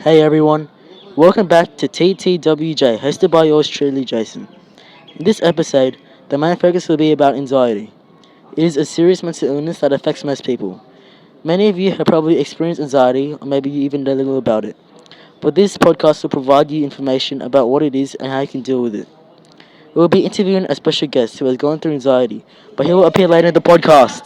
Hey everyone, welcome back to TTWJ, hosted by yours truly, Jason. In this episode, the main focus will be about anxiety. It is a serious mental illness that affects most people. Many of you have probably experienced anxiety, or maybe you even know little about it. But this podcast will provide you information about what it is and how you can deal with it. We will be interviewing a special guest who has gone through anxiety, but he will appear later in the podcast.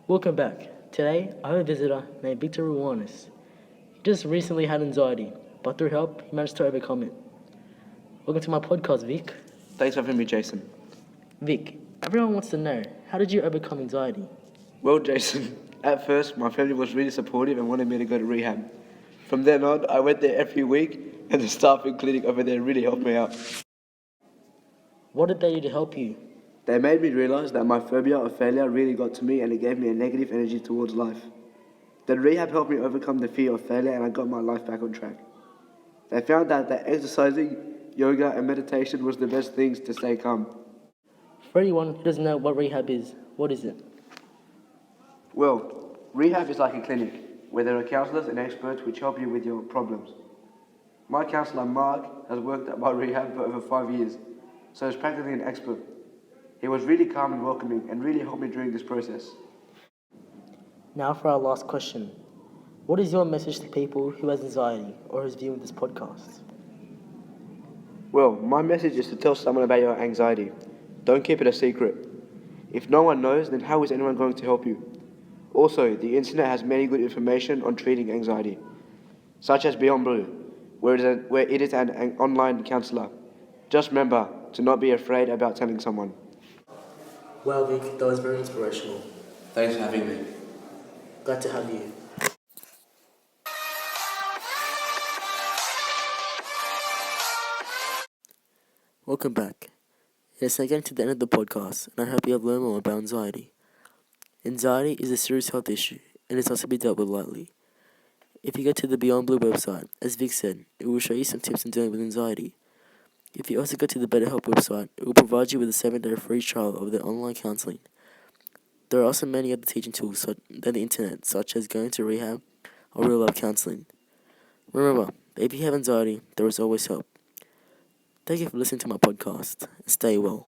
Welcome back. Today, I have a visitor named Victor Ruanis. He just recently had anxiety, but through help, he managed to overcome it. Welcome to my podcast, Vic. Thanks for having me, Jason. Vic, everyone wants to know, how did you overcome anxiety? Well, Jason, at first my family was really supportive and wanted me to go to rehab. From then on, I went there every week, and the staff and clinic over there really helped me out. What did they do to help you? They made me realize that my phobia of failure really got to me, and it gave me a negative energy towards life. The rehab helped me overcome the fear of failure, and I got my life back on track. They found out that exercising, yoga, and meditation was the best things to stay calm. For anyone who doesn't know what rehab is, what is it? Well, rehab is like a clinic where there are counselors and experts which help you with your problems. My counsellor, Mark, has worked at my rehab for over 5 years, so he's practically an expert. He was really calm and welcoming and really helped me during this process. Now for our last question. What is your message to people who has anxiety or is viewing this podcast? Well, my message is to tell someone about your anxiety. Don't keep it a secret. If no one knows, then how is anyone going to help you? Also, the internet has many good information on treating anxiety, such as Beyond Blue, where it is an online counsellor. Just remember to not be afraid about telling someone. Well, Vic, that was very inspirational. Thanks for having me. Glad to have you. Welcome back. Yes, I'm getting to the end of the podcast, and I hope you have learned more about anxiety. Anxiety is a serious health issue, and it's not to be dealt with lightly. If you go to the Beyond Blue website, as Vic said, it will show you some tips on dealing with anxiety. If you also go to the BetterHelp website, it will provide you with a 7-day free trial of their online counseling. There are also many other teaching tools on the internet, such as going to rehab or real-life counseling. Remember, if you have anxiety, there is always help. Thank you for listening to my podcast, and stay well.